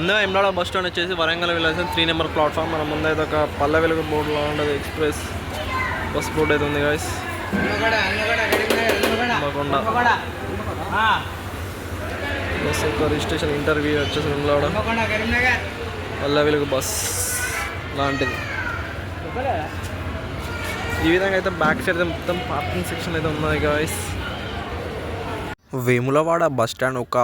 ముందుగా ఎమ్లాడ bus stand వచ్చేసి వరంగల్ వెళ్ళాల్సిన 3 నెంబర్ ప్లాట్ఫామ్. మన ముందు అయితే ఒక పల్లె వెలుగు బోర్డులో ఉండదు ఎక్స్ప్రెస్ బస్ బోర్డు అయితే ఉంది గాయస్. బస్ యొక్క రిజిస్ట్రేషన్ ఇంటర్వ్యూ వచ్చేసి ఎమ్లాడ పల్లె వెలుగు బస్ లాంటిది. ఈ విధంగా అయితే బ్యాక్ సైడ్ అయితే మొత్తం పార్కింగ్ సెక్షన్ అయితే ఉన్నది గాయస్. వేములవాడ బస్ స్టాండ్ ఒక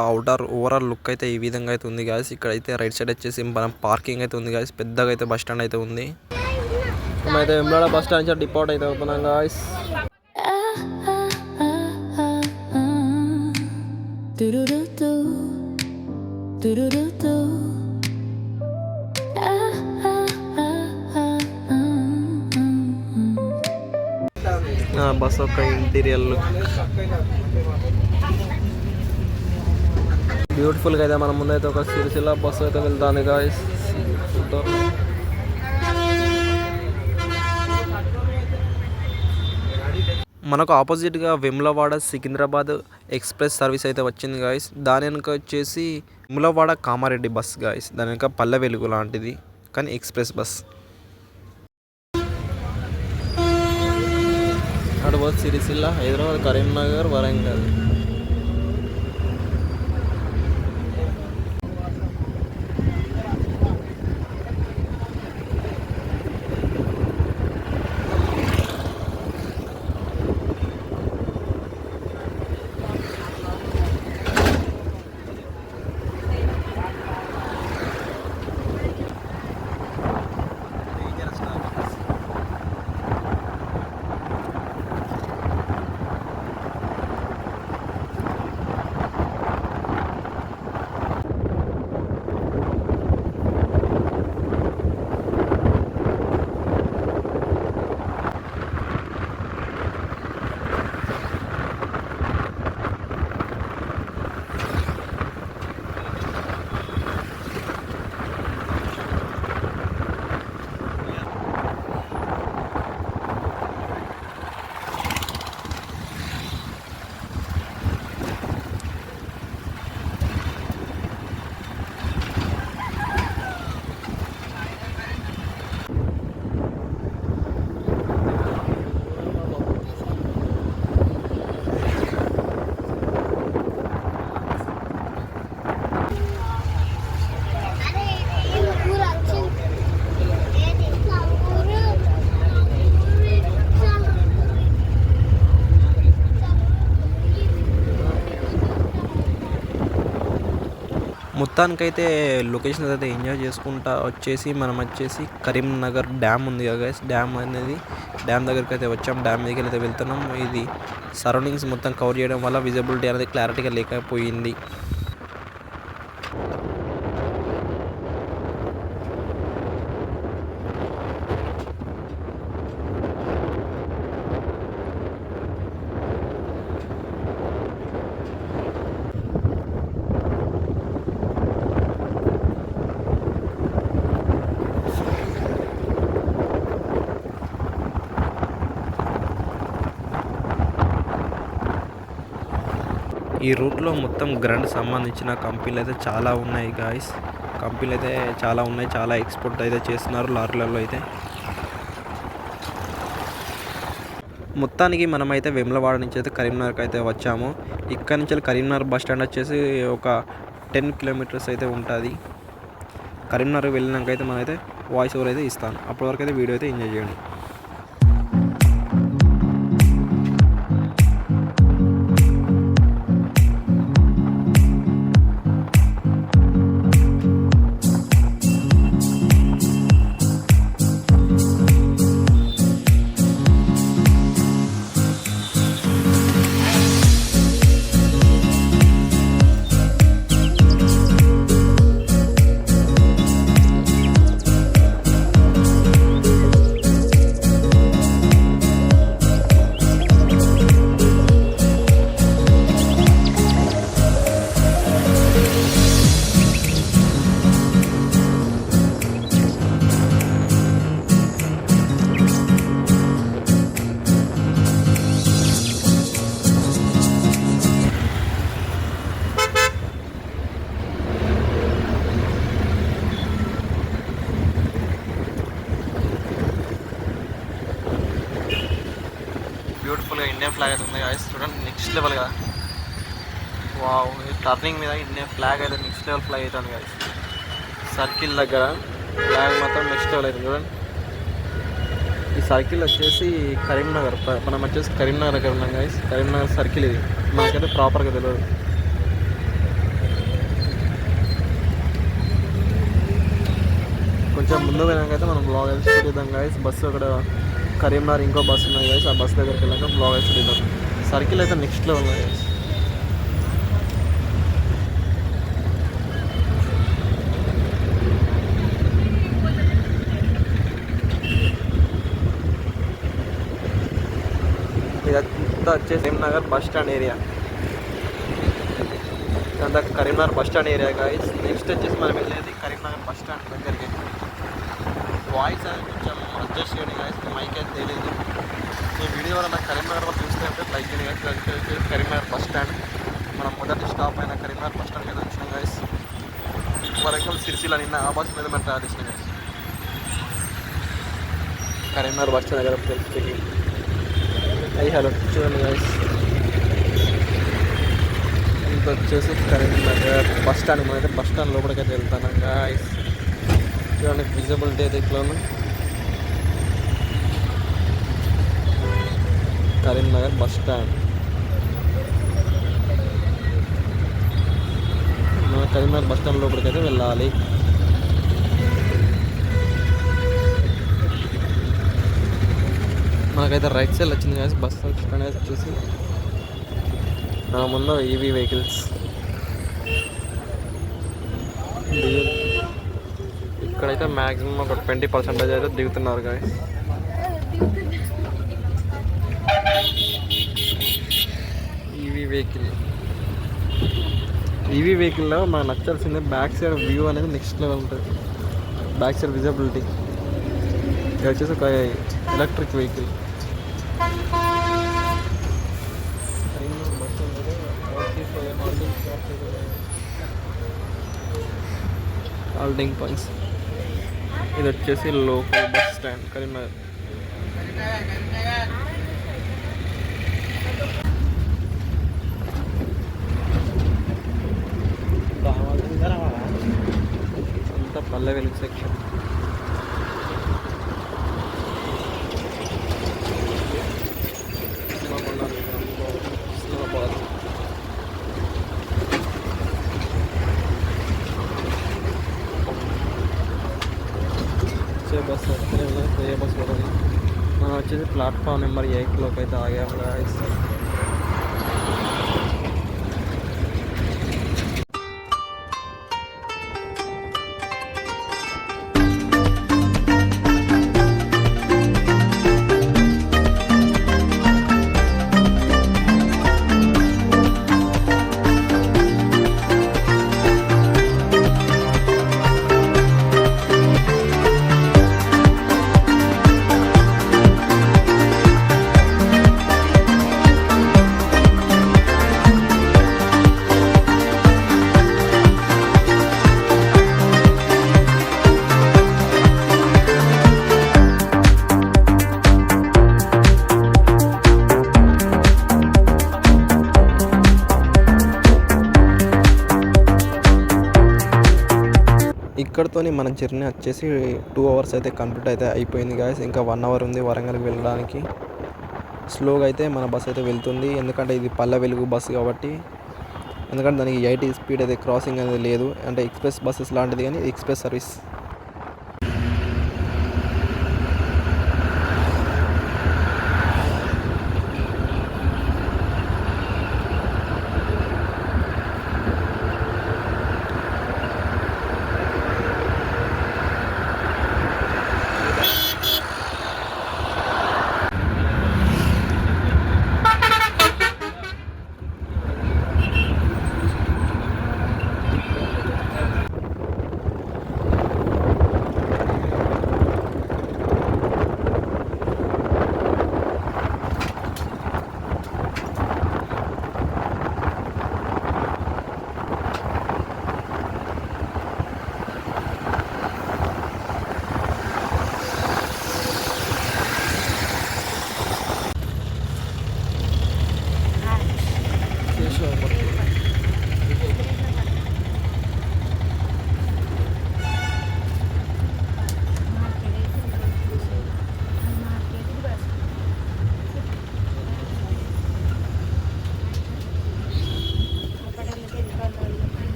ఓవరాల్ లుక్ అయితే ఈ విధంగా అయితే ఉంది గాయస్. ఇక్కడైతే రైట్ సైడ్ వచ్చేసి మనం పార్కింగ్ అయితే ఉంది గాయస్. పెద్దగా అయితే బస్ స్టాండ్ అయితే ఉంది. మేమైతే వేములవాడ బస్ స్టాండ్ నుంచి డిపార్ట్ అయితే అవుతున్నాం గాయస్. బస్ యొక్క ఇంటీరియర్ లుక్ బ్యూటిఫుల్గా అయితే మన ముందైతే ఒక సిరిసిల్ల బస్సు అయితే వెళ్తాను గాయస్. మనకు ఆపోజిట్గా వేములవాడ సికింద్రాబాద్ ఎక్స్ప్రెస్ సర్వీస్ అయితే వచ్చింది గాయస్. దాని వెనుక వచ్చేసి వేములవాడ కామారెడ్డి బస్ గాయస్. దాని వెనుక పల్లె వెలుగు లాంటిది కానీ ఎక్స్ప్రెస్ బస్. అడబోత్ సిరిసిల్ల, హైదరాబాద్, కరీంనగర్, వరంగల్. మొత్తానికైతే లొకేషన్ అయితే ఎంజాయ్ చేసుకుంటా వచ్చేసి మనం వచ్చేసి కరీంనగర్ డ్యామ్ ఉంది కదా గైస్. డ్యామ్ అనేది డ్యామ్ దగ్గరికి అయితే వచ్చాం. డ్యామ్ దగ్గరికి అయితే వెళ్తున్నాం. ఇది సరౌండింగ్స్ మొత్తం కవర్ చేయడం వల్ల విజిబిలిటీ అనేది క్లారిటీగా లేకపోయింది. ఈ రూట్లో మొత్తం గ్రాండ్ సంబంధించిన కంపెనీలు అయితే చాలా ఉన్నాయి గాయస్. కంపెనీలు అయితే చాలా ఉన్నాయి. చాలా ఎక్స్పోర్ట్ అయితే చేస్తున్నారు లారీలలో అయితే. మొత్తానికి మనమైతే వేములవాడ నుంచి అయితే కరీంనగర్కి అయితే వచ్చాము. ఇక్కడ నుంచి కరీంనగర్ బస్ స్టాండ్ వచ్చేసి ఒక 10 కిలోమీటర్స్ అయితే ఉంటుంది. కరీంనగర్ వెళ్ళినాక అయితే మనమైతే వాయిస్ ఓవర్ అయితే ఇస్తాను. అప్పటి వరకు అయితే వీడియో అయితే ఎంజాయ్ చేయండి. ఇండియన్ ఫ్లాగ్ అయితే ఉంది గాయస్. చూడండి నెక్స్ట్ లెవెల్ కదా. వావ్, టర్నింగ్ మీద ఇండియన్ ఫ్లాగ్ అయితే నెక్స్ట్ లెవెల్ ఫ్లాగ్ అవుతుంది గాయస్. సర్కిల్ దగ్గర ఫ్లాగ్ మాత్రం నెక్స్ట్ లెవెల్ అవుతుంది చూడండి. ఈ సర్కిల్ వచ్చేసి కరీంనగర్, మనం వచ్చేసి కరీంనగర్ దగ్గర ఉన్నాం గాయస్. కరీంనగర్ సర్కిల్ ఇది, మనకైతే ప్రాపర్గా తెలియదు. కొంచెం ముందు వెళ్ళాకైతే మనం బ్లాగ్ అయితే చూద్దాం గాయస్. బస్సు అక్కడ కరీంనగర్ ఇంకో బస్సు ఉన్నాయి గాయస్. ఆ బస్సు దగ్గరికి వెళ్ళాక బ్లాగ్ అయితే చూద్దాం. సర్కిల్ అయితే నెక్స్ట్ లెవెల్ ఉన్నాయి గాయస్. ఇదంతా వచ్చేసి కరీంనగర్ బస్ స్టాండ్ ఏరియా. ఇదంతా Karimnagar bus stand area guys. Next వచ్చేసి మనం వెళ్ళేది కరీంనగర్ బస్ స్టాండ్ దగ్గరికి. వాయిస్ అది కొంచెం అడ్జస్ట్ చేయండి గాయస్, మైక్ అయితే తెలియదు. ఈ వీడియో వల్ల నాకు కరీంనగర్ వాళ్ళు చూస్తే అంటే లైక్ చేయండి గాయస్. కరీంనగర్ బస్ స్టాండ్, మనం మొదటి స్టాప్ అయిన కరీంనగర్ బస్ స్టాండ్ మీద వచ్చినాం గాయస్. వరంగల్ సిరిసిల్ల నిన్న ఆ బస్ మీద మనం ట్రావెల్ చేసినాం గాయస్. కరీంనగర్ బస్ స్టాండ్ దగ్గర చెక్కింగ్. హలో చూడండి గాయస్, ఇది వచ్చేసి కరీంనగర్ బస్ స్టాండ్. మనమైతే బస్ స్టాండ్ లోపలికైతే వెళ్తాను గాయస్. చూడండి విజిబిలిటీ అయితే ఇట్లా ఉంది. Karimnagar bus stand. మన కరీంనగర్ బస్ స్టాండ్ లోపలికైతే వెళ్ళాలి. మనకైతే రైట్ సైడ్ వచ్చింది కానీ బస్ స్టాండ్ అయితే వచ్చేసి నా ముందు ఈవీ వెహికల్స్. ఇక్కడైతే మ్యాక్సిమం ఒక 20% అయితే దిగుతున్నారు కానీ ఈవీ వెహికల్లో మనకు నచ్చాల్సిందే బ్యాక్ సైడ్ వ్యూ అనేది నెక్స్ట్ లెవెల్ ఉంటుంది. Back side visibility. ఇది వచ్చేసి ఒక ఎలక్ట్రిక్ వెహికల్. Halting points. ఇది వచ్చేసి లోకల్ బస్ స్టాండ్ కరీంనగర్. అంతా పల్లె వెలుగు సెక్షన్. బస్ ఏ బస్ వస్తుంది. మనం వచ్చేసి ప్లాట్ఫామ్ నెంబర్ 8లోకి అయితే ఆగాము గాయస్. ఇక్కడతో మన జర్నీ వచ్చేసి 2 hours అయితే కంప్లీట్ అయితే అయిపోయింది గాయస్. ఇంకా 1 hour ఉంది వరంగల్కి వెళ్ళడానికి. స్లోగా అయితే మన బస్ అయితే వెళ్తుంది, ఎందుకంటే ఇది పల్లె వెలుగు బస్సు కాబట్టి. ఎందుకంటే దానికి 80 స్పీడ్ అయితే క్రాసింగ్ అనేది లేదు, అంటే ఎక్స్ప్రెస్ బస్సెస్ లాంటిది కానీ ఎక్స్ప్రెస్ సర్వీస్.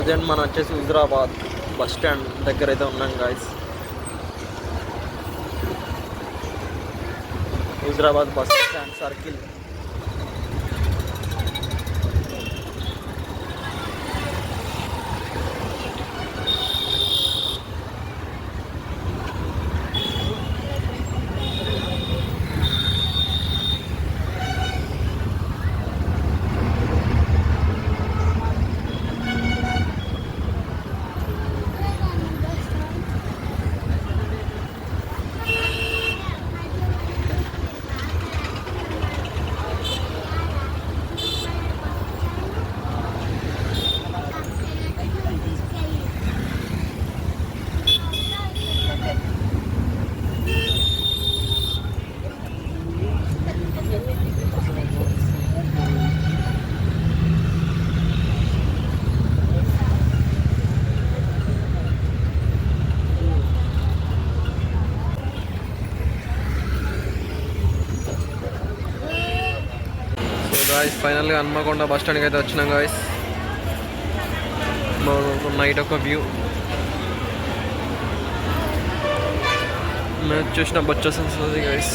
ప్రజెంట్ మనం వచ్చేసి హుజరాబాద్ బస్ స్టాండ్ దగ్గర అయితే ఉన్నాం guys. Huzurabad bus stand circle. Guys ఫైనల్గా హన్మకొండ బస్ స్టాండ్కి అయితే వచ్చినాం గాయస్. నైట్ ఒక వ్యూ మ్యాచ్ చూసిన బచ్చ వస్తుంది గాయస్.